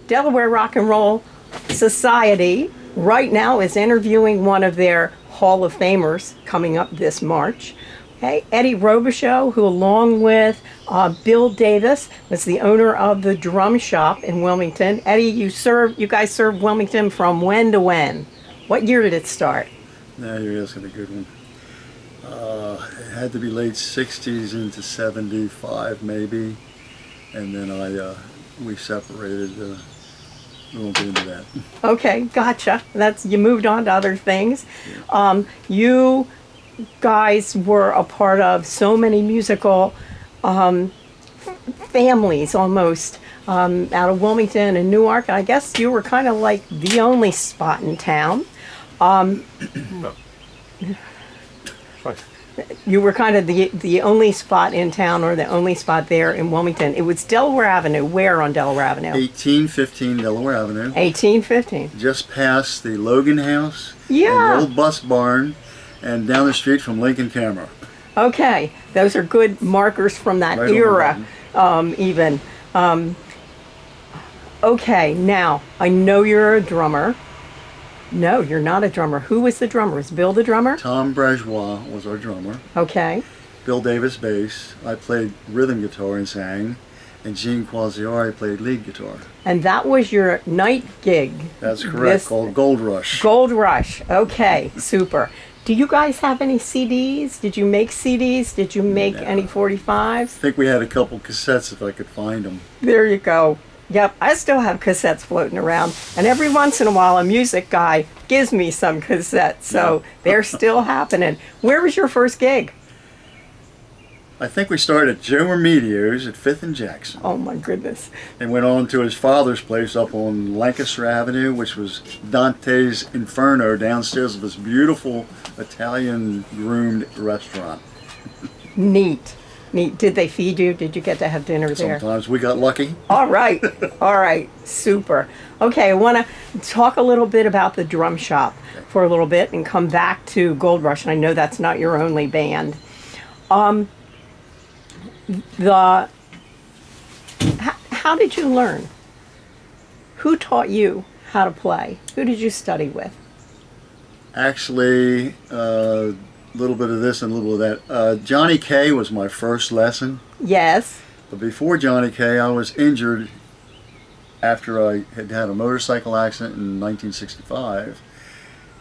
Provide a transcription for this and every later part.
Delaware Rock and Roll Society right now is interviewing one of their Hall of Famers coming up this March. Okay, Eddie Robichaud, who along with Bill Davis was the owner of the drum shop in Wilmington. Eddie, you guys served Wilmington from when to when? What year did it start? Now you're asking a good one. It had to be late 60s into 75 maybe, and then we separated. We won't get into that. Okay, gotcha. You moved on to other things. Yeah. You guys were a part of so many musical families almost out of Wilmington and Newark. I guess you were kind of like the only spot in town. No. You were kind of the only spot in town, or the only spot there in Wilmington. It was Delaware Avenue. Where on Delaware Avenue? 1815 Delaware Avenue. 1815. Just past the Logan House. Yeah. And the old bus barn, and down the street from Lincoln Camera. Okay, those are good markers from that Right era, even. Okay, now, I know you're a drummer. No, you're not a drummer. Who was the drummer? Is Bill the drummer? Tom Brejois was our drummer. Okay. Bill Davis bass. I played rhythm guitar and sang, and Gene Quasiari played lead guitar. And that was your night gig. That's correct, called Gold Rush. Gold Rush. Okay, super. Do you guys have any CDs? Did you make CDs? Did you make any 45s? I think we had a couple cassettes if I could find them. There you go. Yep, I still have cassettes floating around, and every once in a while a music guy gives me some cassettes, so they're still happening. Where was your first gig? I think we started at Joe Remedio's at 5th and Jackson. Oh my goodness. And went on to his father's place up on Lancaster Avenue, which was Dante's Inferno, downstairs of this beautiful Italian groomed restaurant. Neat. Neat. Did they feed you? Did you get to have dinner there? Sometimes we got lucky. All right. All right. Super. Okay, I want to talk a little bit about the drum shop for a little bit and come back to Gold Rush. And I know that's not your only band. How did you learn? Who taught you how to play? Who did you study with? Actually, a little bit of this and a little of that. Johnny Kay was my first lesson. Yes. But before Johnny Kay, I was injured after I had had a motorcycle accident in 1965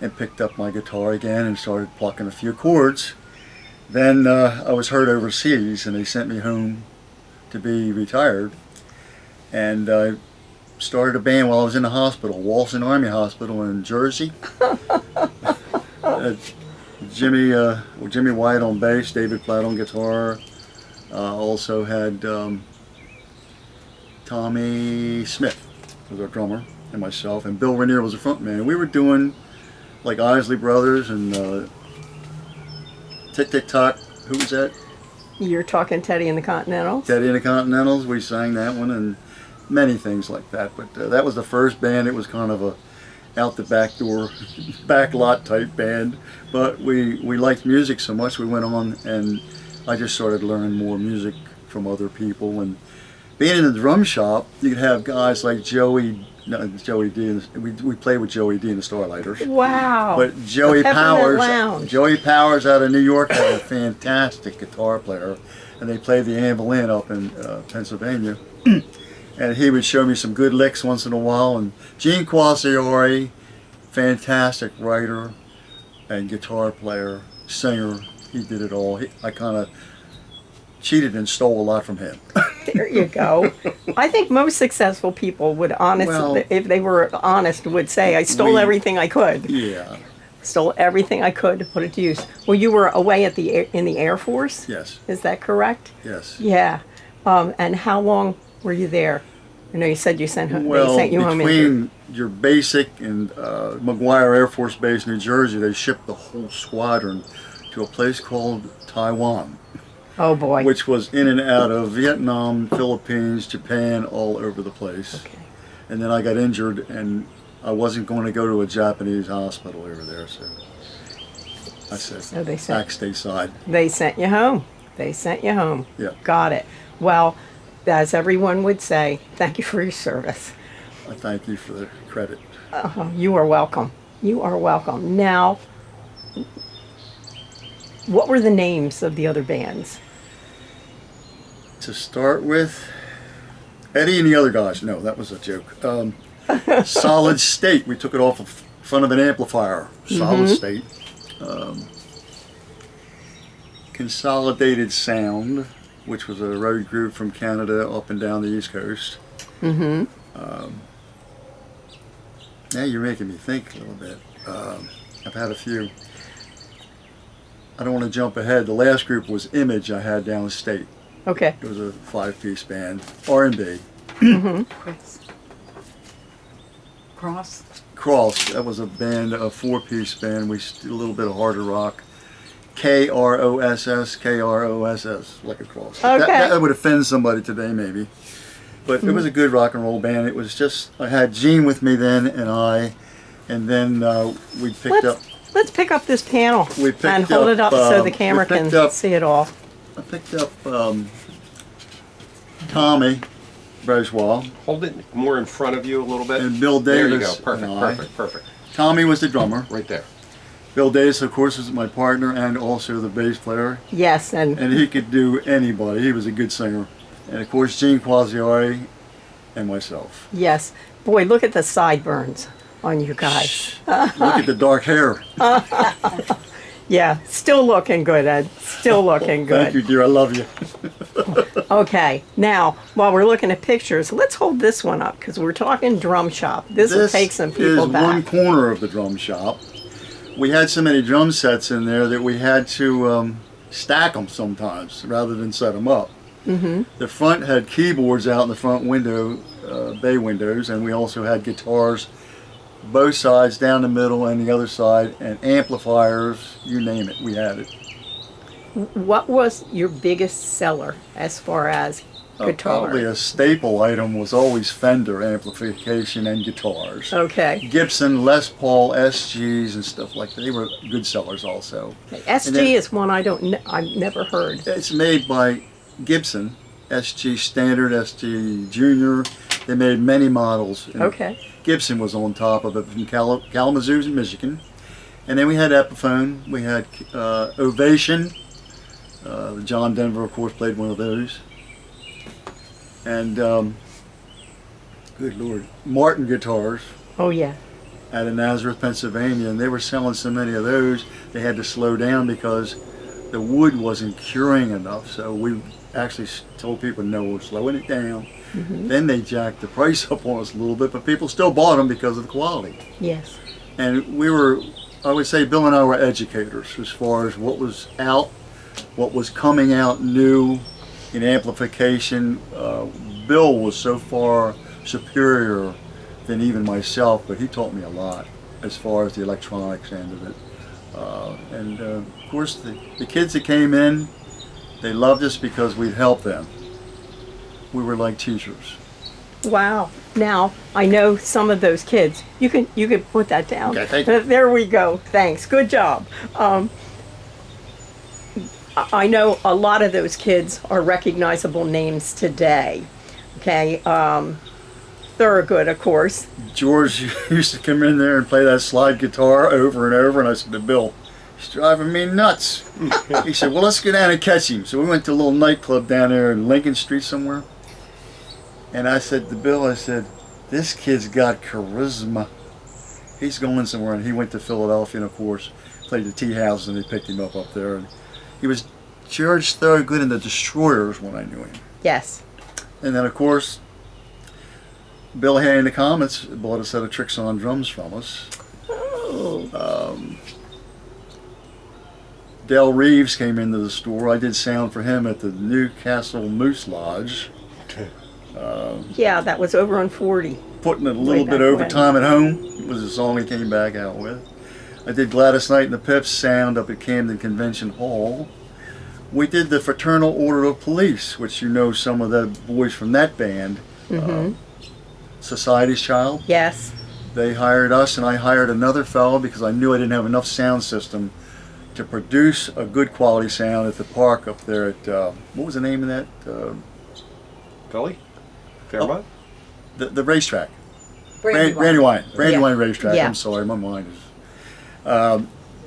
and picked up my guitar again and started plucking a few chords. Then I was hurt overseas and they sent me home to be retired. And I started a band while I was in the hospital, Walson Army Hospital in Jersey. Jimmy White on bass, David Platt on guitar. Also had Tommy Smith was our drummer, and myself, and Bill Rainier was the front man. We were doing like Isley Brothers and Tick Tick Tock. Who was that? You're talking Teddy and the Continentals? Teddy and the Continentals. We sang that one and many things like that. But that was the first band. It was kind of a out the back door, back lot type band. But we liked music so much we went on, and I just started learning more music from other people. And being in the drum shop, you could have guys like Joey D. We played with Joey D. and the Starlighters. Wow. But Joey Peppermint Lounge. Powers out of New York had a fantastic guitar player, and they played the Ann Boleyn up in Pennsylvania. And he would show me some good licks once in a while. And Gene Quasiari, fantastic writer and guitar player, singer. He did it all. I kind of cheated and stole a lot from him. There you go. I think most successful people would if they were honest, would say, I stole everything I could. Yeah. Stole everything I could to put it to use. Well, you were away at in the Air Force? Yes. Is that correct? Yes. Yeah. And how long were you there? I know you said they sent you home. Between your basic and McGuire Air Force Base, New Jersey, they shipped the whole squadron to a place called Taiwan. Oh boy. Which was in and out of Vietnam, Philippines, Japan, all over the place. Okay. And then I got injured, and I wasn't going to go to a Japanese hospital over there, so I said, back stateside. They sent you home. They sent you home. Yeah. Got it. Well, as everyone would say, thank you for your service. I thank you for the credit. You are welcome. You are welcome. Now, what were the names of the other bands? To start with, Eddie and the other guys. No, that was a joke. Solid State. We took it off of front of an amplifier. Solid State. Consolidated Sound, which was a road group from Canada up and down the East Coast. Now you're making me think a little bit. I've had a few. I don't want to jump ahead. The last group was Image I had downstate. Okay. It was a 5-piece band, R&B. Cross. That was a band, a 4-piece band. We did a little bit of harder rock. Kross, like a cross. Okay. That would offend somebody today, maybe. But it was a good rock and roll band. It was just, I had Gene with me then, and then we picked up. Let's pick up this panel We picked and hold it up so the we camera can picked up- see it all. I picked up Tommy Bourgeois Hold it more in front of you a little bit. and Bill There Davis. you go. Perfect, and I. perfect. Tommy was the drummer. Right there. Bill Davis, of course, was my partner and also the bass player. Yes, and And he could do anybody. He was a good singer. And of course, Gene Quasiari and myself. yes. Boy, look at the sideburns on you guys. Look at the dark hair. Yeah, still looking good, Ed. Still looking good. Thank you, dear. I love you. Okay, now, while we're looking at pictures, let's hold this one up because we're talking drum shop. This will take some people is back. one corner of the drum shop. We had so many drum sets in there that we had to stack them sometimes rather than set them up. The front had keyboards out in the front window, bay windows, and we also had guitars both sides, down the middle and the other side, and amplifiers, you name it, we had it. What was your biggest seller as far as guitar? Probably a staple item was always Fender amplification and guitars. Okay. Gibson, Les Paul, SGs and stuff like that. They were good sellers also. SG then- is one I've never heard. It's made by Gibson, SG Standard, SG Junior. They made many models. And Okay. Gibson was on top of it from Kalamazoo in Michigan. And then we had Epiphone, we had Ovation. John Denver, of course, played one of those. And, good Lord, Martin guitars Oh yeah. out of Nazareth, Pennsylvania. And they were selling so many of those, they had to slow down because the wood wasn't curing enough. So we actually told people, no, we're slowing it down. Then they jacked the price up on us a little bit, but people still bought them because of the quality. Yes. And we were, I would say Bill and I were educators as far as what was out, what was coming out new in amplification. Bill was so far superior than even myself, but he taught me a lot as far as the electronics end of it. Of course, the kids that came in, they loved us because we'd help them. We were like teachers. Wow. Now, I know some of those kids. You can put that down. Okay, thank you. There we go. Thanks. Good job. I know a lot of those kids are recognizable names today. Okay. Thorogood, of course. George used to come in there and play that slide guitar over and over, and I said to Bill, he's driving me nuts. He said, well, let's go down and catch him. So we went to a little nightclub down there in Lincoln Street somewhere. And I said to Bill, I said, this kid's got charisma. He's going somewhere. And he went to Philadelphia and, of course, played the Tea House, and they picked him up there. And he was George Thorogood in the Destroyers when I knew him. Yes. And then, of course, Bill Hay in the Comets bought a set of Tricks on drums from us. Dale Reeves came into the store. I did sound for him at the Newcastle Moose Lodge. Yeah, that was over on 40. Putting a little back bit when. overtime at home was the song he came back out with. I did Gladys Knight and the Pips sound up at Camden Convention Hall. We did the Fraternal Order of Police, which you know some of the boys from that band. Society's Child. Yes. They hired us, and I hired another fellow because I knew I didn't have enough sound system to produce a good quality sound at the park up there at, what was the name of that? Philly? Fairmont? The racetrack. Brandywine Yeah. Racetrack. Yeah. I'm sorry, my mind is.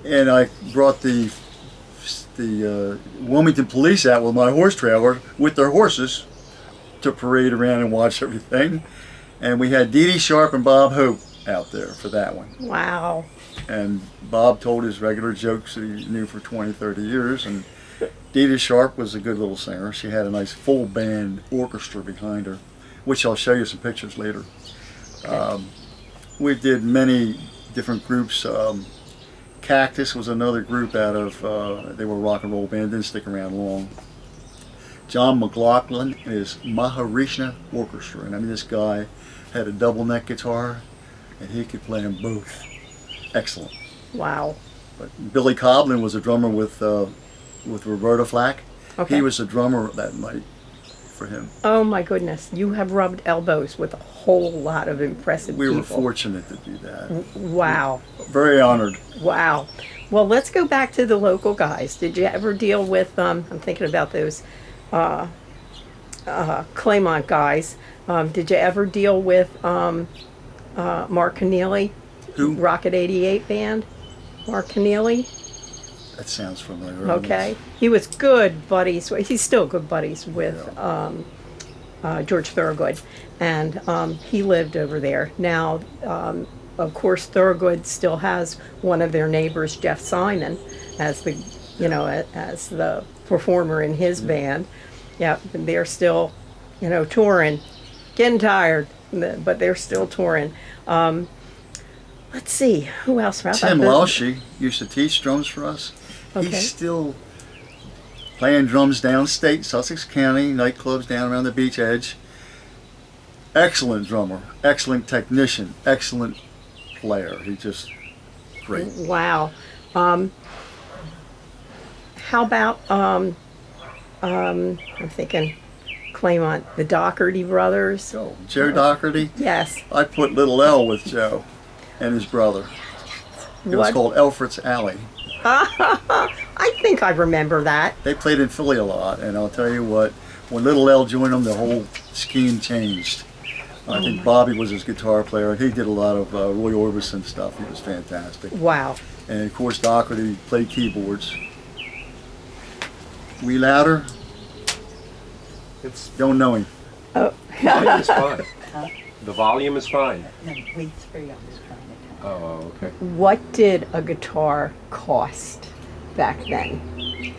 And I brought the Wilmington police out with my horse trailer with their horses to parade around and watch everything. And we had Dee Dee Sharp and Bob Hope out there for that one. Wow. And Bob told his regular jokes that he knew for 20, 30 years. And Dee Dee Sharp was a good little singer. She had a nice full band orchestra behind her, which I'll show you some pictures later. We did many different groups. Cactus was another group out of, they were a rock and roll band, didn't stick around long. John McLaughlin and his Maharishna Orchestra. And I mean, this guy had a double neck guitar and he could play them both. Excellent. Wow. But Billy Coblin was a drummer with Roberta Flack. Okay. He was the drummer that night for him. Oh my goodness. You have rubbed elbows with a whole lot of impressive We people. were fortunate to do that. Wow. Very honored. Wow. Well, let's go back to the local guys. Did you ever deal with, I'm thinking about those Claymont guys. Did you ever deal with Mark Keneally? Who? Rocket 88 band? Mark Keneally? That sounds familiar. Okay. He was good buddies. He's still good buddies with George Thorogood. And he lived over there. Now, of course, Thorogood still has one of their neighbors, Jeff Simon, as the, as the performer in his band. Yeah, and they're still, touring, getting tired, but they're still touring. Let's see, who else? Tim Lausche used to teach drums for us. Okay. He's still playing drums downstate, Sussex County, nightclubs down around the beach edge. Excellent drummer, excellent technician, excellent player. He just great. Wow. How about I'm thinking Claymont, the Doherty brothers. Oh, Joe Doherty. Yes. I put Little L with Joe and his brother. It was called Alfred's Alley. I think I remember that. They played in Philly a lot, and I'll tell you what, when Little L joined them, the whole scheme changed. I think Bobby was his guitar player. He did a lot of Roy Orbison stuff. He was fantastic. Wow. And of course, Doherty played keyboards. We louder? Don't know him. Oh. Volume is fine. The volume is fine. No, wait for you. I was trying to tell Oh, okay. What did a guitar cost back then?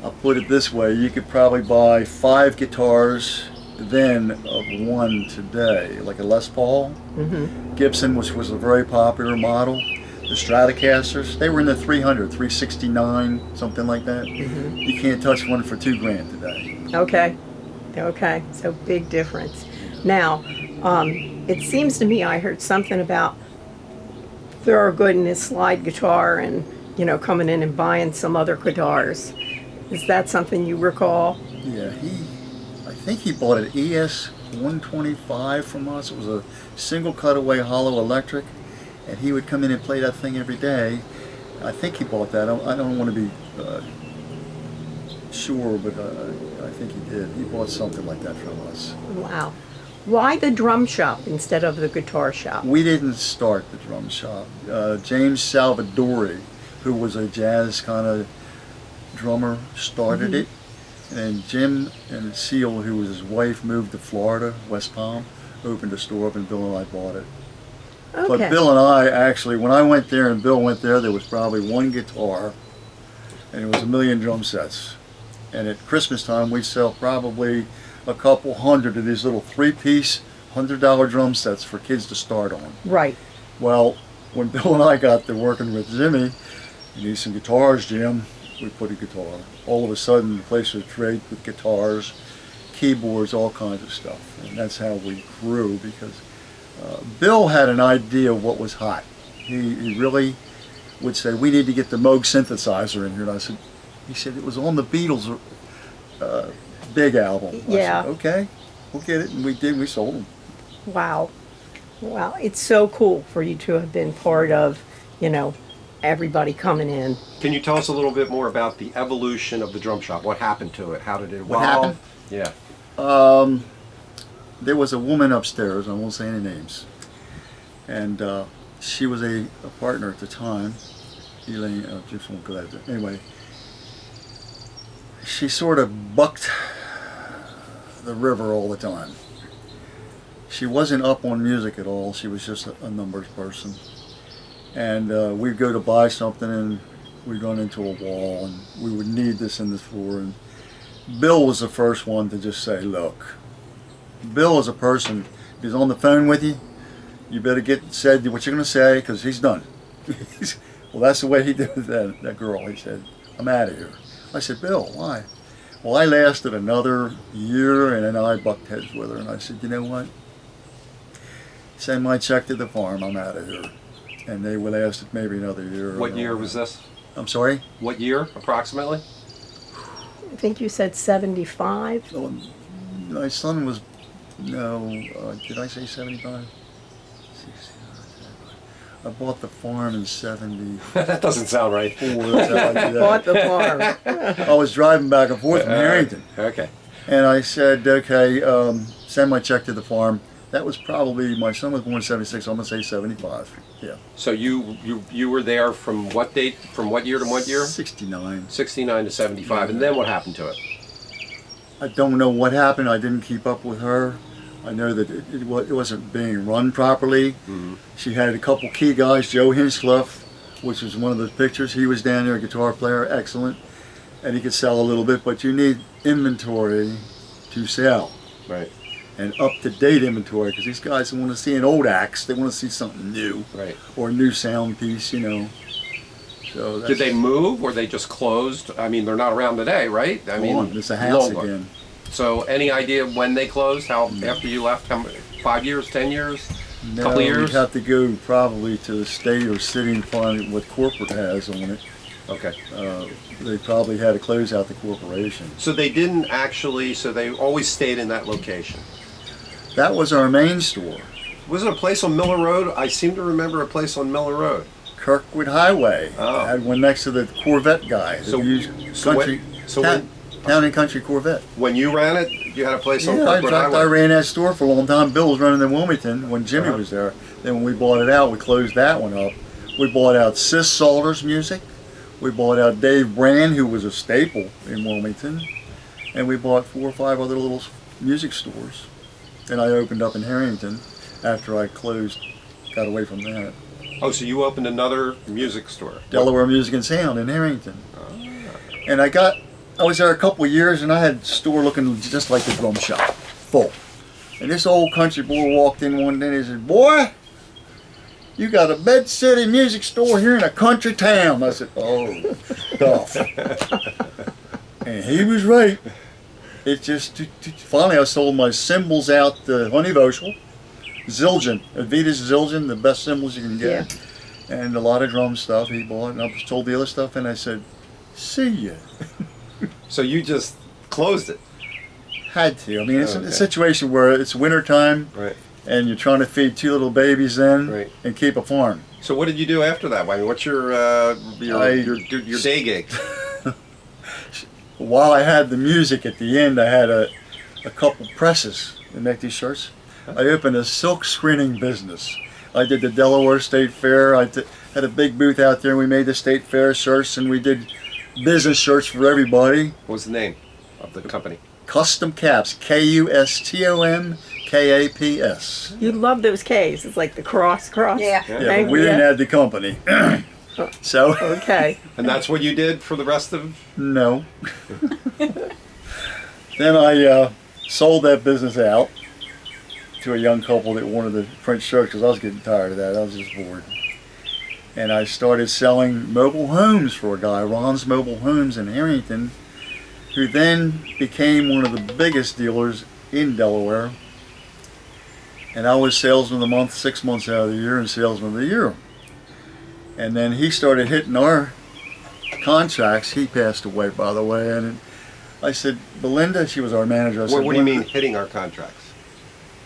I'll put it this way, you could probably buy 5 guitars then of one today, like a Les Paul. Mm-hmm. Gibson, which was a very popular model. The Stratocasters, they were in the 300, 369, something like that. Mm-hmm. You can't touch one for $2,000 today. Okay. Okay. So big difference. Now, it seems to me I heard something about Thorogood and his slide guitar and, coming in and buying some other guitars. Is that something you recall? Yeah, I think he bought an ES 125 from us. It was a single cutaway hollow electric, and he would come in and play that thing every day. I think he bought that. I don't want to be sure, but I think he did. He bought something like that from us. Wow. Why the drum shop instead of the guitar shop? We didn't start the drum shop. James Salvadori, who was a jazz kind of drummer, started it. And Jim and Seal, who was his wife, moved to Florida, West Palm, opened a store up, and Bill and I bought it. Okay. But Bill and I actually, when I went there and Bill went there, there was probably one guitar, and it was 1,000,000 drum sets. And at Christmas time, we sell probably a couple hundred of these little 3-piece, $100 drum sets for kids to start on. Right. Well, when Bill and I got to working with Jimmy, you need some guitars, Jim. We put a guitar. All of a sudden, the place was draped with guitars, keyboards, all kinds of stuff. And that's how we grew, because Bill had an idea of what was hot. He really would say, we need to get the Moog synthesizer in here. And he said, it was on the Beatles' big album. Yeah. I said, okay, we'll get it. And we did, we sold them. Wow. Wow. It's so cool for you to have been part of, everybody coming in. Can you tell us a little bit more about the evolution of the drum shop? What happened to it? How did it evolve? What happened? Yeah. There was a woman upstairs, I won't say any names. and she was a partner at the time. Elaine, just won't go that. Anyway, she sort of bucked the river all the time. She wasn't up on music at all. She was just a numbers person. And we'd go to buy something and we'd run into a wall and we would need this in the floor. And Bill was the first one to just say, look, Bill is a person, if he's on the phone with you, you better get said what you're going to say because he's done. Well, that's the way he did with that girl. He said, I'm out of here. I said, Bill, why? Well, I lasted another year and then I bucked heads with her and I said, you know what? Send my check to the farm, I'm out of here. And they would last maybe another year. What year was this? I'm sorry? What year, approximately? I think you said 75. Oh, my son was, no, did I say 75? I bought the farm in 74. That doesn't sound right. Bought the farm. I was driving back and forth from Harrington. Okay. And I said, okay, send my check to the farm. That was probably, my son was born in 76, so I'm going to say 75. Yeah. So you were there from what date, from what year to what year? 69. 69 to 75. And then what happened to it? I don't know what happened. I didn't keep up with her. I know that it wasn't being run properly. Mm-hmm. She had a couple key guys, Joe Hinchcliffe, which was one of those pictures. He was down there, a guitar player, excellent. And he could sell a little bit, but you need inventory to sell. Right. And up-to-date inventory, because these guys don't want to see an old axe. They want to see something new. Right. Or a new sound piece, you know. So that's, Did they move or they just closed? I mean, they're not around today, right? I mean, it's a house long- again. So any idea when they closed? How after you left? How 5 years, 10 years, No, couple of years? you'd have to go probably to the state or city and find what corporate has on it. Okay. They probably had to close out the corporation. So they didn't actually. So they always stayed in that location. That was our main store, Was it a place on Miller Road? I seem to remember a place on Miller Road. Kirkwood Highway. Oh. I had one next to the Corvette guy. So- that used so country, when- so town, town and country Corvette. When you ran it, you had a place on Yeah, in Kirkwood fact, I Highway. ran that store for a long time. Bill was running in Wilmington when Jimmy Uh-huh. was there. Then when we bought it out, we closed that one up. We bought out Sis Salter's music. We bought out Dave Brand, who was a staple in Wilmington. And we bought 4 or 5 other little music stores. And I opened up in Harrington after I got away from that. Oh, so you opened another music store? Delaware Music and Sound in Harrington. And I was there a couple of years and I had a store looking just like the drum shop, full. And this old country boy walked in one day and he said, boy, you got a Bed City music store here in a country town. I said, oh, tough. And he was right. It just, finally I sold my cymbals out to Honey Voschel, Zildjian, Avita's Zildjian, the best cymbals you can get. Yeah. And a lot of drum stuff he bought. And I was told the other stuff and I said, see ya. So you just closed it? Had to. I mean, it's a situation where it's winter time. Right. And you're trying to feed 2 little babies then, right, and keep a farm. So what did you do after that? I mean, what's your day gig? While I had the music at the end, I had a couple presses to make these shirts. I opened a silk screening business. I did the Delaware State Fair. I had a big booth out there. And we made the State Fair shirts, and we did business shirts for everybody. What was the name of the company? Custom Caps, KUSTOMKAPS. You love those K's. It's like the cross. Yeah. Yeah, but we didn't have the company. So. Okay. And that's what you did for the rest of? No. Then I sold that business out to a young couple that wanted the French shirts because I was getting tired of that. I was just bored. And I started selling mobile homes for a guy, Ron's Mobile Homes in Harrington, who then became one of the biggest dealers in Delaware. And I was salesman of the month 6 months out of the year and salesman of the year. And then he started hitting our contracts. He passed away, by the way. And I said, Belinda, she was our manager. I said, what do you mean hitting our contracts?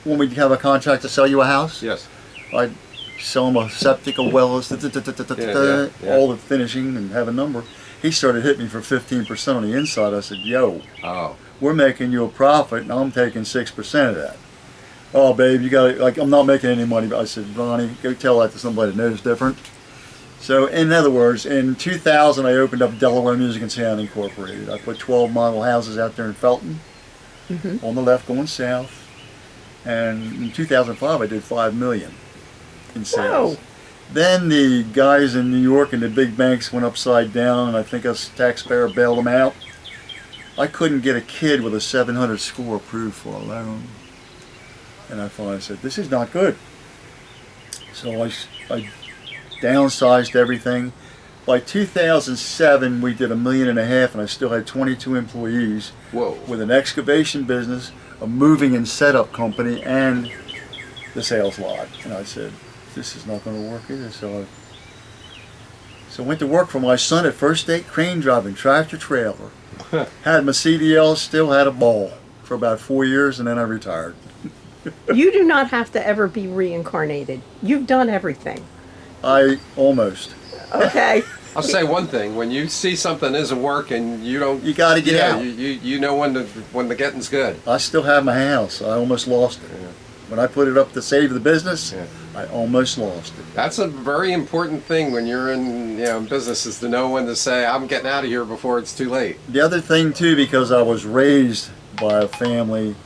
When we have a contract to sell you a house? Yes. I'd sell him a septic, a well, all the finishing and have a number. He started hitting me for 15% on the inside. I said, yo, we're making you a profit and I'm taking 6% of that. oh, babe, you got to, like, I'm not making any money. But I said, Ronnie, go tell that to somebody that knows different. So, in other words, in 2000, I opened up Delaware Music and Sound Incorporated. I put 12 model houses out there in Felton, on the left going south. And in 2005, I did $5 million in sales. Whoa. Then the guys in New York and the big banks went upside down, and I think a taxpayer bailed them out. I couldn't get a kid with a 700 score approved for a loan. And I finally said, this is not good. So I downsized everything. By 2007, we did $1.5 million, and I still had 22 employees. Whoa. With an excavation business, a moving and setup company, and the sales lot. And I said, this is not going to work either. So I went to work for my son at First State Crane Driving, tractor trailer. Had my CDL, still had a ball for about 4 years, and then I retired. You do not have to ever be reincarnated. You've done everything. I almost. Okay. I'll say one thing: when you see something isn't working, you don't. You got to get out. You know when the getting's good. I still have my house. I almost lost it. Yeah. When I put it up to save the business, Yeah. I almost lost it. That's a very important thing when you're in business, is to know when to say, I'm getting out of here before it's too late. The other thing too, because I was raised by a family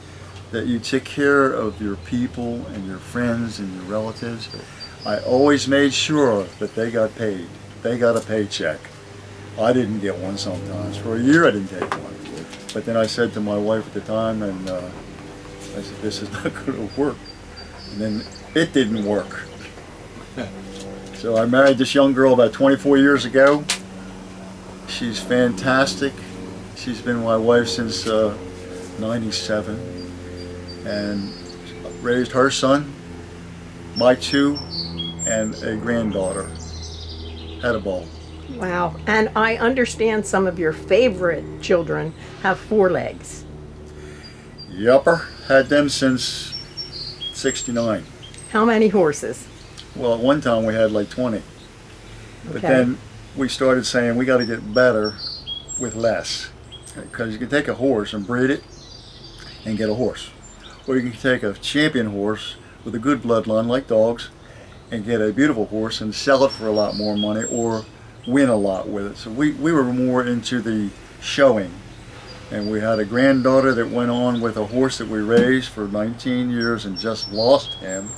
that you take care of your people and your friends and your relatives, I always made sure that they got paid. They got a paycheck. I didn't get one sometimes. For a year I didn't take one. But then I said to my wife at the time, and I said, this is not going to work. And then it didn't work. So I married this young girl about 24 years ago. She's fantastic. She's been my wife since 97, and raised her son, my two, and a granddaughter. Had a ball. Wow. And I understand some of your favorite children have 4 legs. Yupper. Had them since 69. How many horses? Well, at one time we had like 20. But Okay. then we started saying we got to get better with less. Because you can take a horse and breed it and get a horse. Or you can take a champion horse with a good bloodline like dogs and get a beautiful horse and sell it for a lot more money or win a lot with it. So we were more into the showing. And we had a granddaughter that went on with a horse that we raised for 19 years and just lost him.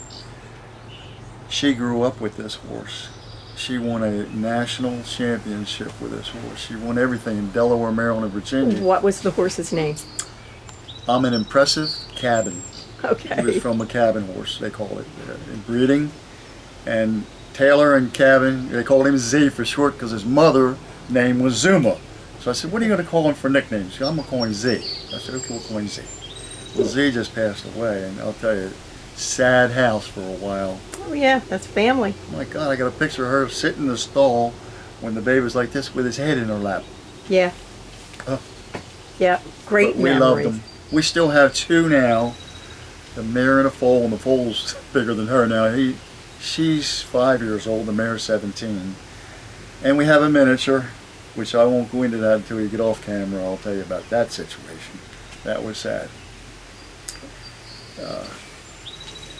She grew up with this horse. She won a national championship with this horse. She won everything in Delaware, Maryland, and Virginia. What was the horse's name? I'm an impressive cabin. He was Okay. from a cabin horse, they call it, in breeding. And Taylor and Cabin, they called him Z for short because his mother name was Zuma. So I said, what are you going to call him for nicknames? She said, I'm going to call him Z. I said, okay, we'll call him Z. Well, Z just passed away, and I'll tell you, sad house for a while. Oh yeah, that's family. My God, I got a picture of her sitting in the stall when the baby was like this with his head in her lap. Yeah. Oh. Yeah. Great But we memories. loved them. We still have 2 now, the mare and a foal, and the foal's bigger than her now. She's 5 years old, the mare's 17. And we have a miniature, which I won't go into that until we get off camera. I'll tell you about that situation. That was sad.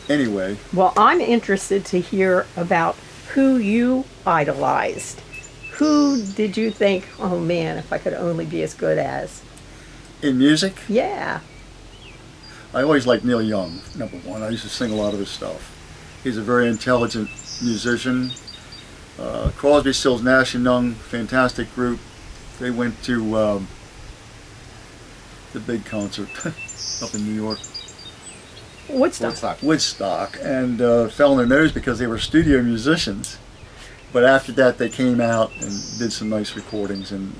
Anyway, Well, I'm interested to hear about who you idolized. Who did you think, oh man, if I could only be as good as? in music, Yeah. I always liked Neil Young, number one. I used to sing a lot of his stuff. He's a very intelligent musician. Crosby, Stills, Nash and Young, fantastic group. They went to the big concert up in New York, Woodstock. Woodstock, and fell on their nose because they were studio musicians. But after that, they came out and did some nice recordings, and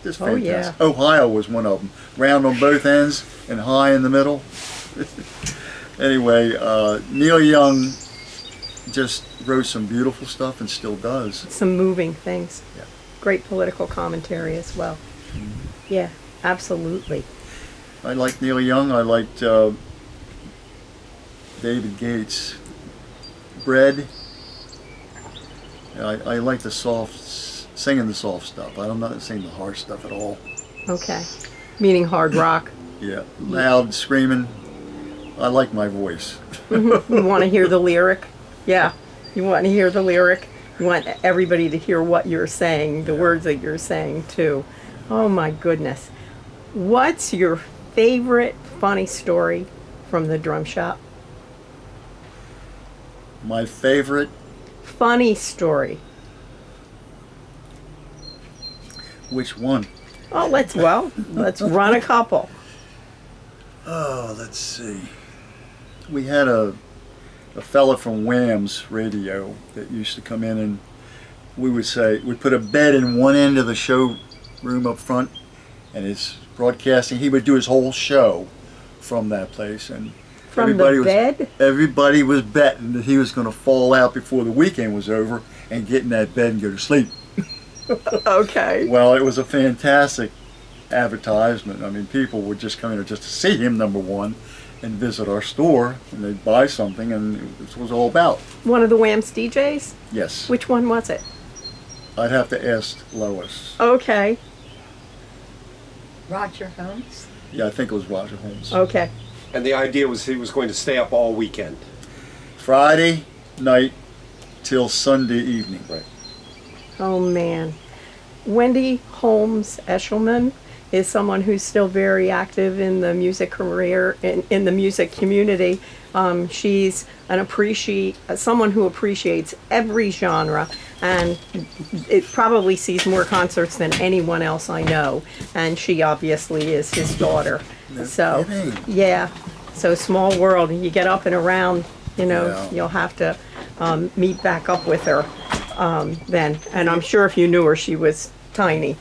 just Oh, fantastic. yeah. Ohio was one of them, round on both ends and high in the middle. Anyway, Neil Young just wrote some beautiful stuff and still does. Some moving things. Yeah. Great political commentary as well. Yeah, absolutely. I liked Neil Young. I liked David Gates. Bread. I like the singing the soft stuff. I'm not singing the hard stuff at all. Okay. Meaning hard rock. Yeah, loud screaming. I like my voice. You want to hear the lyric? Yeah. You want to hear the lyric? You want everybody to hear what you're saying, the words that you're saying too. Oh my goodness. What's your favorite funny story from the drum shop? My favorite, Funny story. which one? Oh, let's run a couple. Oh, let's see. We had a fella from Wham's radio that used to come in, and we'd put a bed in one end of the show room up front, and his broadcasting, he would do his whole show from that place. And From the bed? Everybody was betting that he was going to fall out before the weekend was over and get in that bed and go to sleep. Okay. Well, it was a fantastic advertisement. I mean, people would just come in just to see him, number one, and visit our store, and they'd buy something, and this was all about. One of the Wham's DJs? Yes. Which one was it? I'd have to ask Lois. Okay. Roger Holmes? Yeah, I think it was Roger Holmes. Okay. And the idea was he was going to stay up all weekend. Friday night till Sunday evening. Right. Oh man. Wendy Holmes Eshelman is someone who's still very active in the music career, in the music community. She's someone who appreciates every genre, and it probably sees more concerts than anyone else I know. And she obviously is his daughter. So, kidding. yeah. So small world. You get up and around, Yeah. you'll have to meet back up with her then. And I'm sure if you knew her, she was tiny.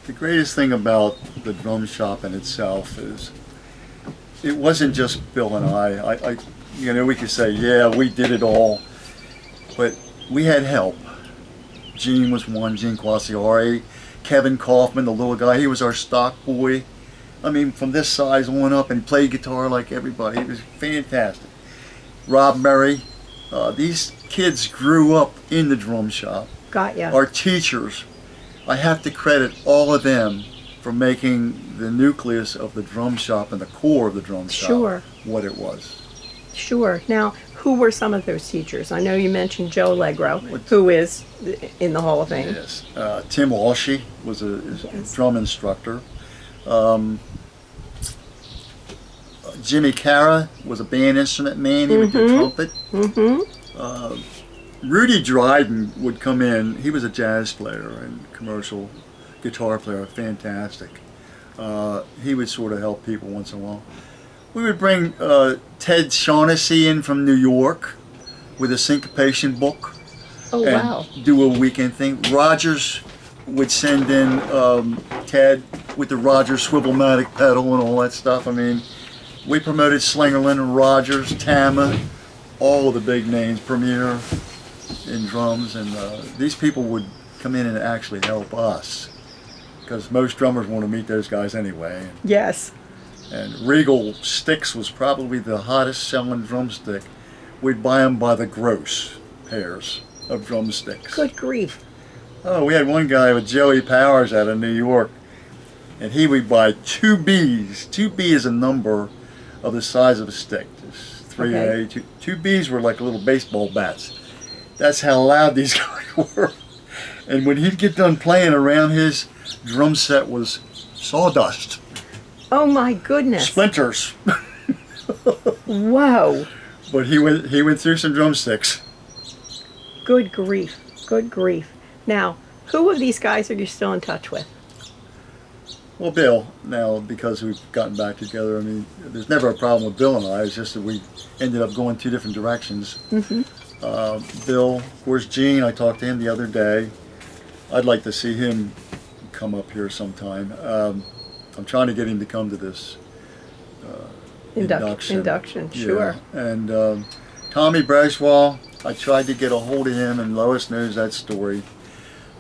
The greatest thing about the drum shop in itself is it wasn't just Bill and I. We could say, yeah, we did it all, but we had help. Gene was one, Gene Quasiari, Kevin Kaufman, the little guy, he was our stock boy. I mean, from this size on up, and he played guitar like everybody. It was fantastic. Rob Murray, these kids grew up in the drum shop. Got ya. Our teachers, I have to credit all of them for making the nucleus of the drum shop and the core of the drum shop Sure. what it was. Sure. Now, who were some of those teachers? I know you mentioned Joe Legro, who is in the Hall of Fame. Yes. Tim Walshy was a drum instructor. Jimmy Cara was a band instrument man. He would do trumpet. Rudy Dryden would come in. He was a jazz player and commercial guitar player, fantastic. He would sort of help people once in a while. We would bring Ted Shaughnessy in from New York with a syncopation book Oh, and wow. do a weekend thing. Rogers would send in Ted with the Rogers Swivel-matic pedal and all that stuff. I mean, we promoted Slingerland, Rogers, Tama, all of the big names, Premier in drums, and these people would come in and actually help us because most drummers want to meet those guys anyway. Yes. And Regal Sticks was probably the hottest selling drumstick. We'd buy them by the gross pairs of drumsticks. Good grief. Oh, we had one guy with Joey Powers out of New York, and he would buy 2 Bs. 2B is a number of the size of a stick. There's 3A, Okay. 2 Bs were like little baseball bats. That's how loud these guys were. And when he'd get done playing, around his drum set was sawdust, Oh my goodness. splinters. Whoa. But he went through some drumsticks. Good grief. Good grief. Now, who of these guys are you still in touch with? Well, Bill, now because we've gotten back together, I mean, there's never a problem with Bill and I. It's just that we ended up going 2 different directions. Bill, of course, Gene, I talked to him the other day. I'd like to see him come up here sometime. I'm trying to get him to come to this induction. Induction, Yeah. sure. And Tommy Braswell, I tried to get a hold of him, and Lois knows that story.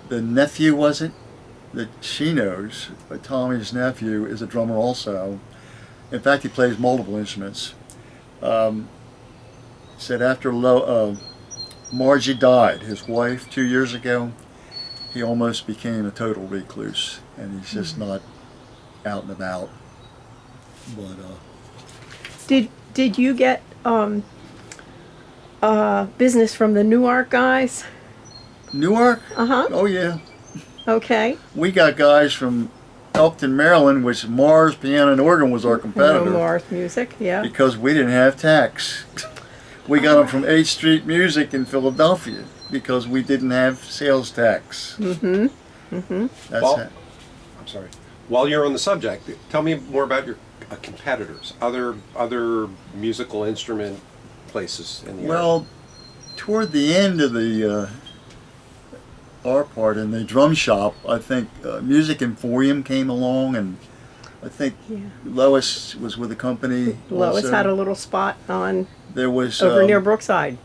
The nephew, was it? That she knows, but Tommy's nephew is a drummer also. In fact, he plays multiple instruments. Said after Margie died, his wife, 2 years ago, he almost became a total recluse, and he's just not out and about. But Did you get business from the Newark guys? Newark? Uh-huh. Oh yeah. Okay. We got guys from Elkton, Maryland, which Mars Piano and Organ was our competitor. No Mars Music, yeah. Because we didn't have tax. We got them from 8th Street Music in Philadelphia because we didn't have sales tax. Mm-hmm. Mm-hmm. That's Well, it. I'm sorry. While you're on the subject, tell me more about your competitors, other musical instrument places in the area. Well, toward the end of the our part in the drum shop, I think Music Emporium came along, and I think Lois was with the company. Lois also. had a little spot on There was over near Brookside,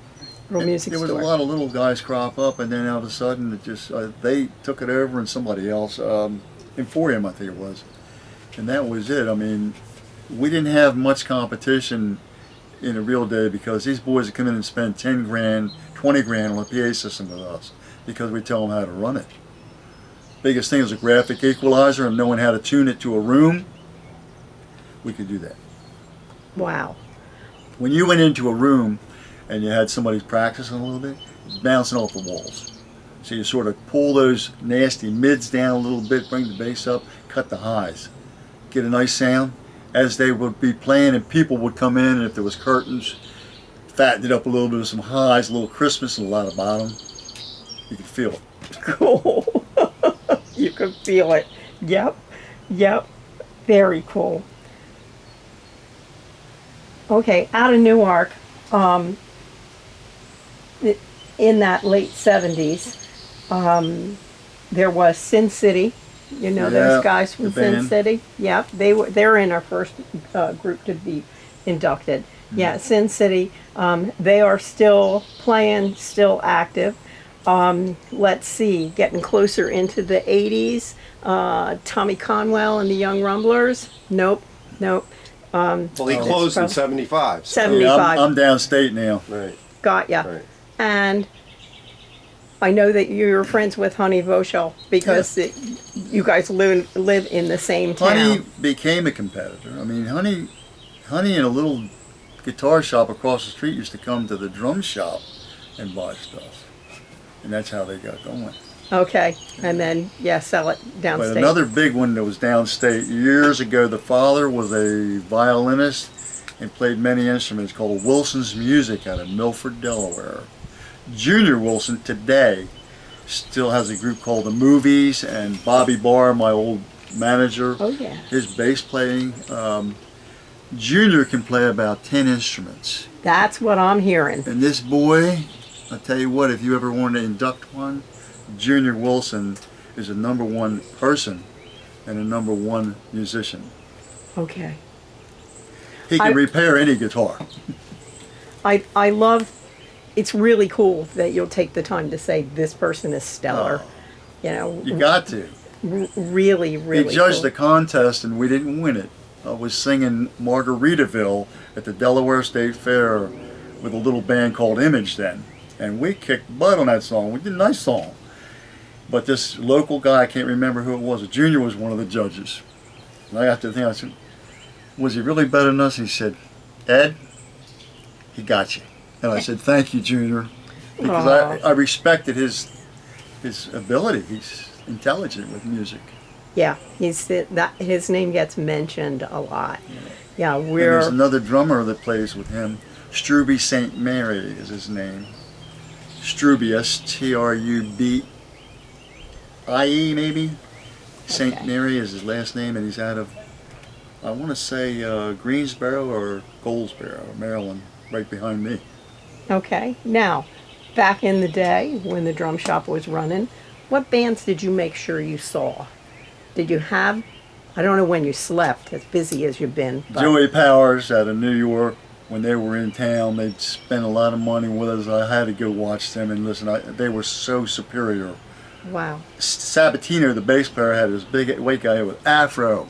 little music There was store. a lot of little guys crop up, and then all of a sudden it just they took it over, and somebody else, Emporium, I think it was, and that was it. I mean, we didn't have much competition in a real day because these boys would come in and spend 10 grand, 20 grand on a PA system with us because we tell them how to run it. Biggest thing was a graphic equalizer and knowing how to tune it to a room. We could do that. Wow. When you went into a room and you had somebody practicing a little bit, it's bouncing off the walls. So you sort of pull those nasty mids down a little bit, bring the bass up, cut the highs. Get a nice sound. As they would be playing and people would come in, and if there was curtains, fatten it up a little bit with some highs, a little crispness and a lot of bottom. You could feel it. Cool. You could feel it. Yep. Yep. Very cool. Okay, out of Newark, in that late 70s, there was Sin City. You know those guys from the Sin band. City? Yeah, they're in our first group to be inducted. Yeah, Sin City. They are still playing, still active. Let's see, getting closer into the 80s. Tommy Conwell and the Young Rumblers. Nope. Well, he closed in 75. so- 75. I'm downstate now. Right. Got ya. Right. And I know that you're friends with Honey Robichaud because you guys live in the same town. Honey became a competitor. I mean, Honey in a little guitar shop across the street used to come to the drum shop and buy stuff. And that's how they got going. Okay. And then, sell it downstate. But another big one that was downstate years ago, the father was a violinist and played many instruments called Wilson's Music out of Milford, Delaware. Junior Wilson today still has a group called The Movies, and Bobby Barr, my old manager, Oh, yeah. his bass playing. Junior can play about 10 instruments. That's what I'm hearing. And this boy, I'll tell you what, if you ever want to induct one, Junior Wilson is a #1 person and a #1 musician. Okay. He can repair any guitar. I love, it's really cool that you'll take the time to say this person is stellar. You know, You got to. really, really He judged cool. the contest and we didn't win it. I was singing Margaritaville at the Delaware State Fair with a little band called Image then. And we kicked butt on that song. We did a nice song. But this local guy, I can't remember who it was, Junior was one of the judges. And I got to think, I said, was he really better than us? He said, Ed, he got you. And I said, thank you, Junior. Because I respected his ability. He's intelligent with music. Yeah, his name gets mentioned a lot. Yeah, And there's we're another drummer that plays with him. Struby St. Mary is his name. Struby, S-T-R-U-B-I-E maybe. St. Okay. Mary is his last name, and he's out of, I want to say Greensboro or Goldsboro, Maryland, right behind me. okay. Now, back in the day when the drum shop was running, what bands did you make sure you saw? Did you have? I don't know when you slept, as busy as you've been. But Joey Powers out of New York, when they were in town, they'd spend a lot of money with us. I had to go watch them and listen. They were so superior. Wow. Sabatino, the bass player, had this big white guy with afro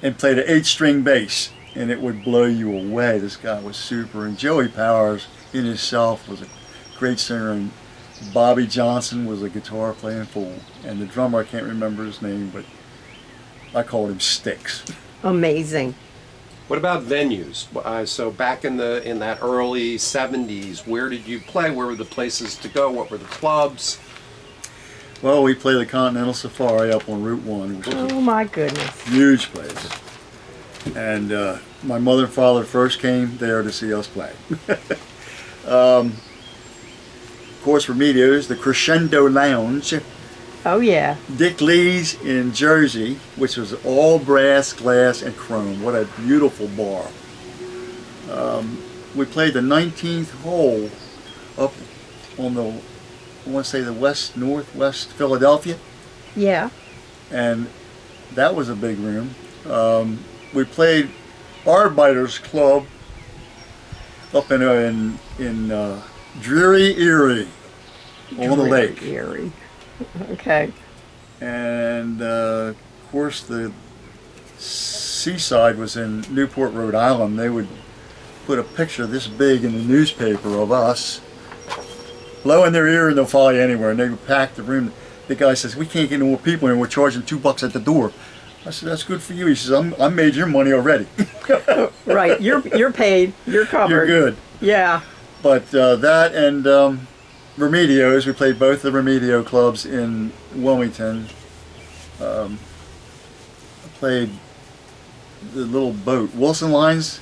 and played an 8-string bass, and it would blow you away. This guy was super. And Joey Powers in himself was a great singer, and Bobby Johnson was a guitar playing fool, and the drummer, I can't remember his name, but I called him Sticks. Amazing. What about venues? So back in that early '70s, where did you play? Where were the places to go? What were the clubs? Well, we played the Continental Safari up on Route 1, which is Oh my goodness. a huge place. And my mother and father first came there to see us play. Of course, Remedios, the Crescendo Lounge. Oh yeah. Dick Lee's in Jersey, which was all brass, glass, and chrome. What a beautiful bar. We played the 19th hole up on the, I want to say the northwest Philadelphia, Yeah. and that was a big room. We played Arbiters Club up in Dreary, Erie, on the lake. Erie. Okay. And of course the seaside was in Newport, Rhode Island. They would put a picture this big in the newspaper of us, blow in their ear, and they'll follow you anywhere. And they would pack the room. The guy says, "We can't get any more people in. We're charging $2 at the door." I said, "That's good for you." He says, I made your money already." Right. You're paid. You're covered. You're good. Yeah. But that and Remedios, we played both the Remedio clubs in Wilmington. I played the little boat, Wilson Lines.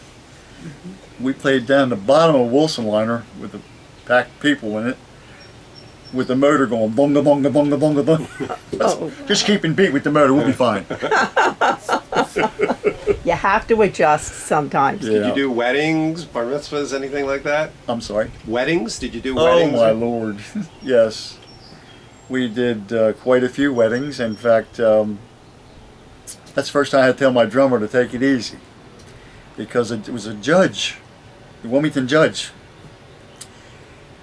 We played down the bottom of a Wilson liner with the packed people in it, with the motor going bunga bunga bunga bunga bunga. Oh. Just keeping beat with the motor, we'll be fine. You have to adjust sometimes. Yeah. Did you do weddings, bar mitzvahs, anything like that? I'm sorry. Weddings? Did you do Oh weddings? my lord, yes. We did quite a few weddings. In fact, that's the first time I had to tell my drummer to take it easy, because it was a judge, the Wilmington judge.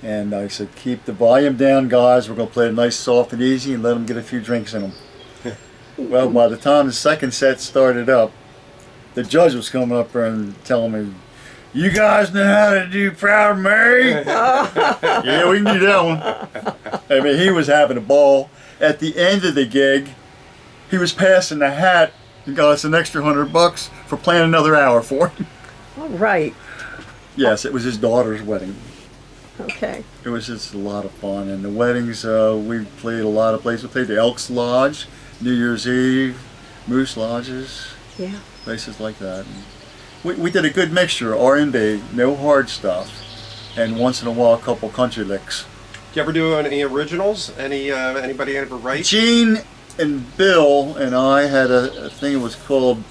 And I said, "Keep the volume down, guys. We're going to play it nice, soft, and easy, and let them get a few drinks in them." Well, by the time the second set started up, the judge was coming up there and telling me, "You guys know how to do Proud Mary?" Yeah, we can do that one. I mean, he was having a ball. At the end of the gig, he was passing the hat and got us an extra $100 for playing another hour for him. All right. Yes, it was his daughter's wedding. Okay. It was just a lot of fun. And the weddings, we played a lot of places. We played the Elks Lodge, New Year's Eve, Moose Lodges, Yeah. places like that. And we did a good mixture, R&B, no hard stuff, and once in a while a couple country licks. Did you ever do any originals? Anybody ever write? Gene and Bill and I had a thing that was called,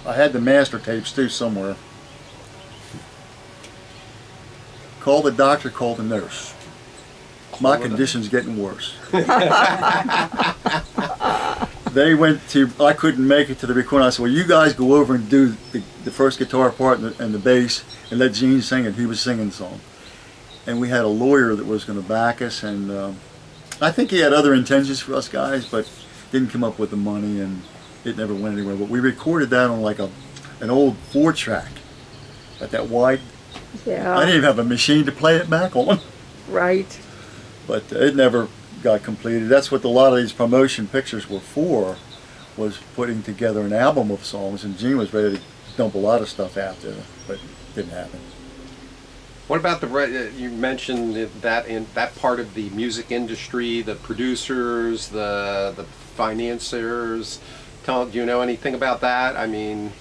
I had the master tapes too somewhere. Call the doctor, call the nurse. My condition's getting worse. They went to, I couldn't make it to the recording. I said, "Well, you guys go over and do the first guitar part and the bass, and let Gene sing it." He was singing the song. And we had a lawyer that was going to back us, and I think he had other intentions for us guys, but didn't come up with the money, and it never went anywhere. But we recorded that on like an old 4-track, at that wide. Yeah. I didn't even have a machine to play it back on. Right. But it never got completed. That's what a lot of these promotion pictures were for, was putting together an album of songs, and Gene was ready to dump a lot of stuff out there, but it didn't happen. What about you mentioned that in that part of the music industry, the producers, the financiers? Do you know anything about that? I mean,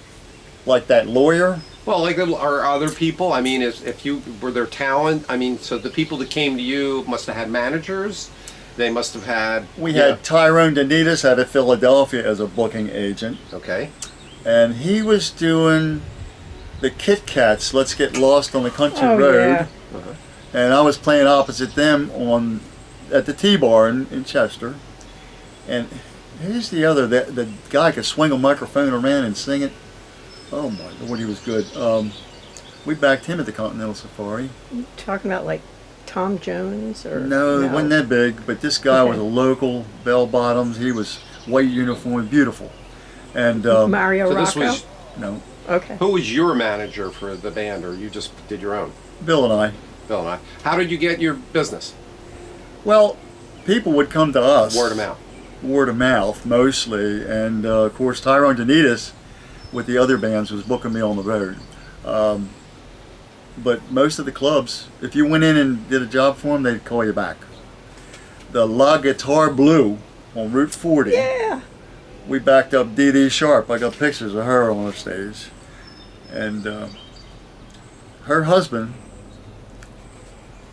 Like that lawyer? well, like are other people? I mean, if you were their talent, I mean, so the people that came to you must have had managers. They must have had. We had Tyrone Denitas out of Philadelphia as a booking agent, Okay. and he was doing the Kit Kats, Let's Get Lost on the Country Oh, Road, yeah. and I was playing opposite them at the T-Bar in Chester. And here's the other, the guy could swing a microphone around and sing it. Oh my Lord, he was good. We backed him at the Continental Safari. You talking about like Tom Jones or No, it wasn't that big, but this guy was a local, bell bottoms. He was white uniform, beautiful. And Mario So Rocco? this was no, Okay. who was your manager for the band, or you just did your own? Bill and I. Bill and I. How did you get your business? Well, people would come to us. Word of mouth. Word of mouth, mostly. And of course, Tyrone Denitas with the other bands was booking me on the road. But most of the clubs, if you went in and did a job for them, they'd call you back. The La Guitar Blue on Route 40. Yeah. We backed up Dee Dee Sharp. I got pictures of her on the stage. And her husband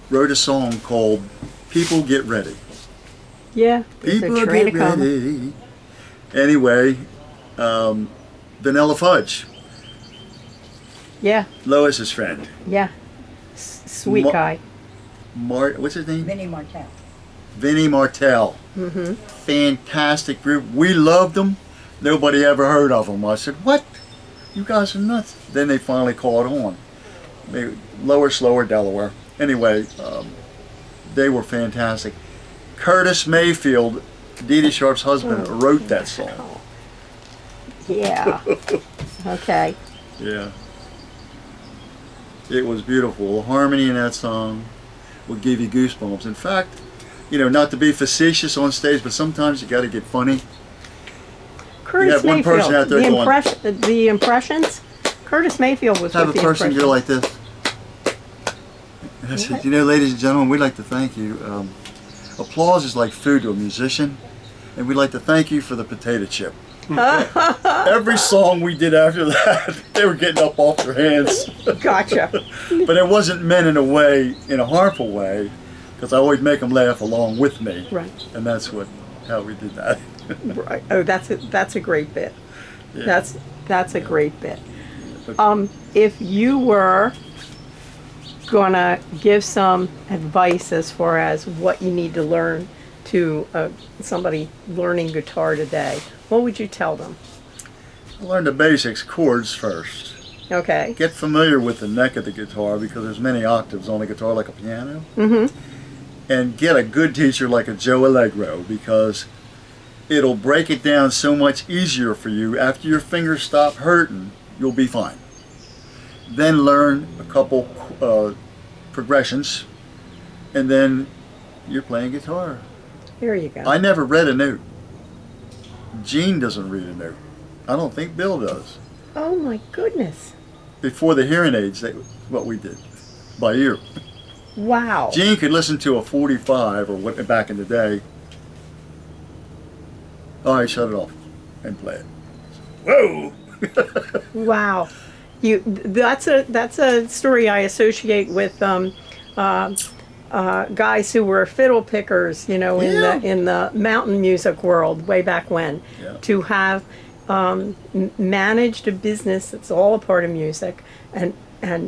wrote a song called People Get Ready. Yeah. There's People a train get to come. ready. Anyway, Vanilla Fudge, Yeah. Lois's friend. Yeah. Sweet Ma- guy. What's his name? Vinnie Martel. Vinnie Martel. Mm-hmm. Fantastic group. We loved them. Nobody ever heard of them. I said, what? You guys are nuts. Then they finally caught on. Lower, slower, Delaware. Anyway, they were fantastic. Curtis Mayfield, Dee Dee Sharp's husband, wrote that song. Yeah. Okay. Yeah. It was beautiful. The harmony in that song would give you goosebumps. In fact, not to be facetious on stage, but sometimes you got to get funny. Curtis have one Mayfield. person out there going- The impressions. Curtis Mayfield was Have a with the person impressions. go like this. And I said, ladies and gentlemen, we'd like to thank you. Applause is like food to a musician, and we'd like to thank you for the potato chip. Every song we did after that, they were getting up off their hands. Gotcha. But it wasn't meant in a harmful way, because I always make them laugh along with me. Right. And that's how we did that. Right. Oh, that's a great bit. Yeah. That's a great bit. If you were gonna give some advice as far as what you need to learn to somebody learning guitar today, what would you tell them? Learn the basics, chords first. Okay. Get familiar with the neck of the guitar, because there's many octaves on a guitar like a piano. Mm-hmm. And get a good teacher like a Joe Allegro, because it'll break it down so much easier for you. After your fingers stop hurting, you'll be fine. Then learn a couple progressions, and then you're playing guitar. There you go. I never read a note. Gene doesn't read a note. I don't think Bill does. Oh my goodness. Before the hearing aids, that's what we did, by ear. Wow. Gene could listen to a 45 or what back in the day. All right, shut it off and play it. Whoa! Wow. That's a story I associate with guys who were fiddle pickers, in the mountain music world way back when. Yeah. To have managed a business that's all a part of music and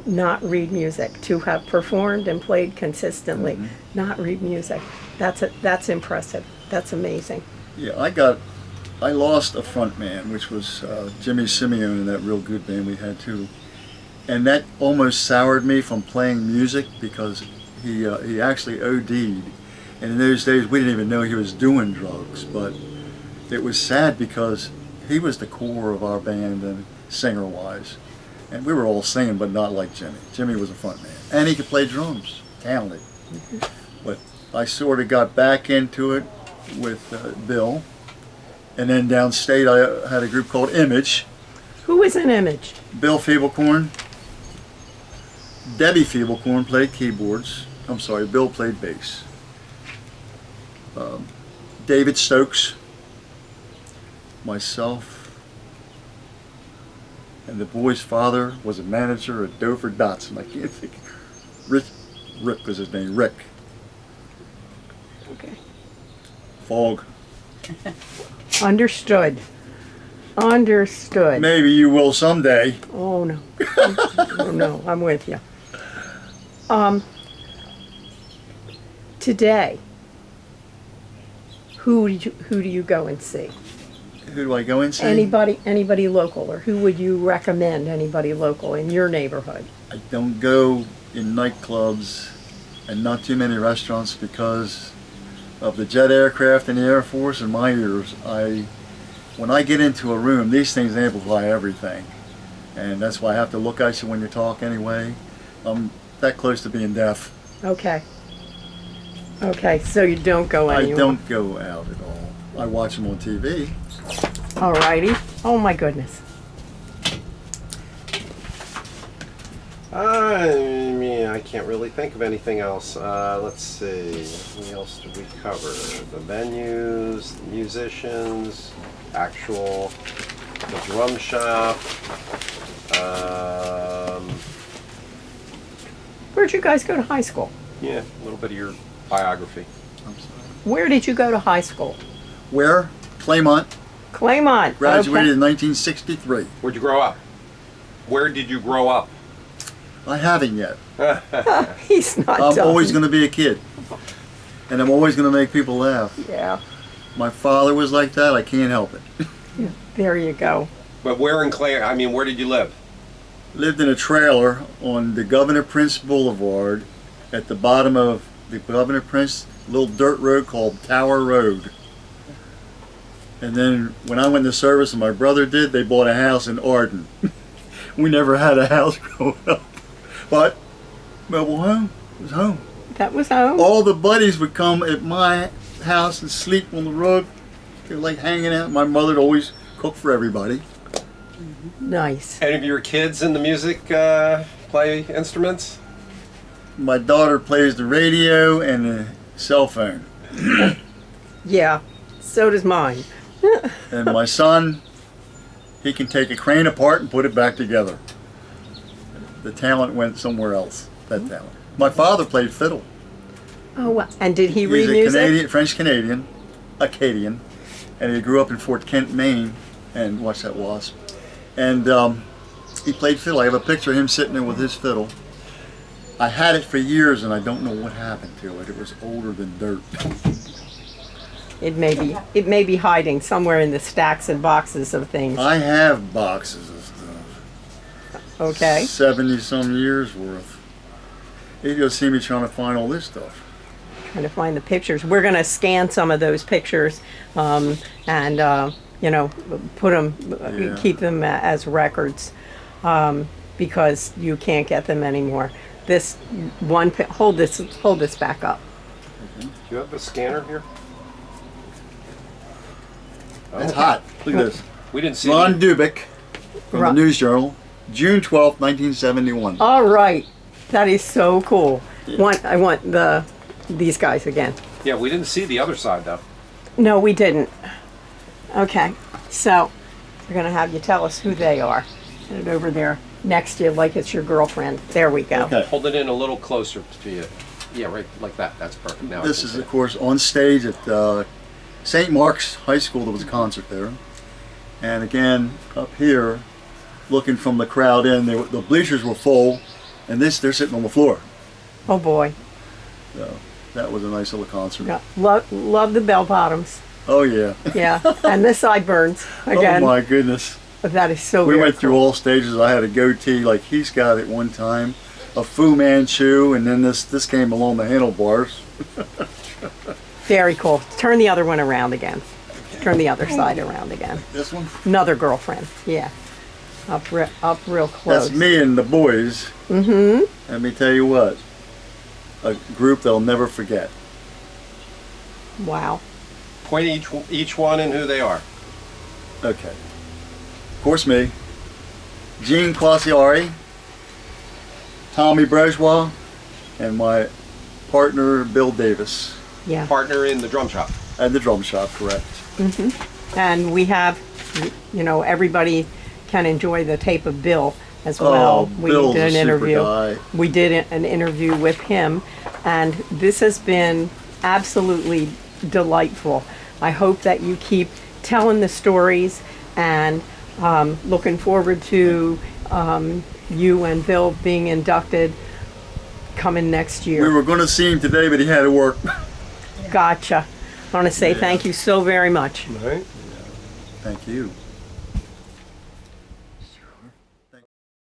not read music, to have performed and played consistently, not read music. That's impressive. That's amazing. Yeah, I lost a front man, which was Jimmy Simeone, in that real good band we had too. And that almost soured me from playing music, because he actually OD'd. And in those days, we didn't even know he was doing drugs. But it was sad, because he was the core of our band and singer-wise. And we were all singing, but not like Jimmy. Jimmy was a front man. And he could play drums, talented. But I sort of got back into it with Bill. And then downstate, I had a group called Image. Who is an Image? Bill Feeblecorn. Debbie Feeblecorn played keyboards. I'm sorry, Bill played bass. David Stokes, myself, and the boy's father was a manager at Dover Dotson. I can't think. Rick was his name. Rick. Okay. Fogg. Understood. Understood. Maybe you will someday. Oh no. Oh no, I'm with you. Today, who do you go and see? Who do I go and see? Anybody local, or who would you recommend? Anybody local in your neighborhood? I don't go in nightclubs and not too many restaurants, because of the jet aircraft and the Air Force and my ears. When I get into a room, these things amplify everything. And that's why I have to look at you when you talk anyway. I'm that close to being deaf. Okay. Okay, so you don't go anywhere. I don't go out at all. I watch them on TV. Alrighty. Oh my goodness. I can't really think of anything else. Let's see. What else did we cover? The venues, the musicians, the drum shop. Where'd you guys go to high school? Yeah, a little bit of your biography. I'm sorry. Where did you go to high school? Where? Claymont. Claymont. Graduated in 1963. Where'd you grow up? Where did you grow up? I haven't yet. Okay. He's not I'm done. always going to be a kid. And I'm always going to make people laugh. Yeah. My father was like that. I can't help it. There you go. But where in Clay? I mean, where did you live? Lived in a trailer on the Governor Prince Boulevard at the bottom of the Governor Prince little dirt road called Tower Road. And then when I went to service and my brother did, they bought a house in Arden. We never had a house growing up. But mobile home was home. That was home. All the buddies would come at my house and sleep on the rug. They were like hanging out. My mother'd always cook for everybody. Nice. Any of your kids in the music play instruments? My daughter plays the radio and the cell phone. Yeah. So does mine. And my son, he can take a crane apart and put it back together. The talent went somewhere else, that talent. My father played fiddle. Oh, wow. And did he He's read a music? Canadian, French-Canadian, Acadian, and he grew up in Fort Kent, Maine, and watch that wasp. And he played fiddle. I have a picture of him sitting there with his fiddle. I had it for years and I don't know what happened to it. It was older than dirt. It may be hiding somewhere in the stacks and boxes of things. I have boxes of stuff. Okay. 70 some years worth. You go see me trying to find all this stuff. Trying to find the pictures. We're going to scan some of those pictures and put them, Yeah. keep them as records because you can't get them anymore. This one, hold this back up. Do you have the scanner here? It's hot. Look at this. We didn't see Ron the- Dubik from Ron- the News Journal, June 12th, 1971. All right, that is so cool. I want these guys again. Yeah, we didn't see the other side though. No, we didn't. Okay, so we're gonna have you tell us who they are. Get it over there next to you like it's your girlfriend. There we go. Okay. Hold it in a little closer to you. Yeah, right, like that. That's perfect. Now I This can is, see of it. course, on stage at St. Mark's High School. There was a concert there. And again, up here, looking from the crowd in, the bleachers were full, and they're sitting on the floor. Oh boy, So that was a nice little concert. yeah. Love the bell bottoms. Oh, yeah. Yeah, and the sideburns again. Oh, my goodness. That is so. We very went through cool. all stages. I had a goatee like he's got at one time, a Fu Manchu, and then this came along the handlebars. Very cool. Turn the other one around again. Turn the other side around again. This one? Another girlfriend. Yeah. Up real close. That's me and the boys. Mm-hmm. Let me tell you what, a group they'll never forget. Wow. Point each one and who they are. Okay. Of course, me. Gene Quasiari, Tommy Brejwa, and my partner, Bill Davis. Yeah. Partner in the drum shop. At the drum shop, correct. And we have, everybody can enjoy the tape of Bill as well. Oh, Bill's a super guy. We did an interview with him, and this has been absolutely delightful. I hope that you keep telling the stories, and looking forward to you and Bill being inducted coming next year. We were going to see him today, but he had to work. Gotcha. I want to say thank you so very much. Right. Thank you.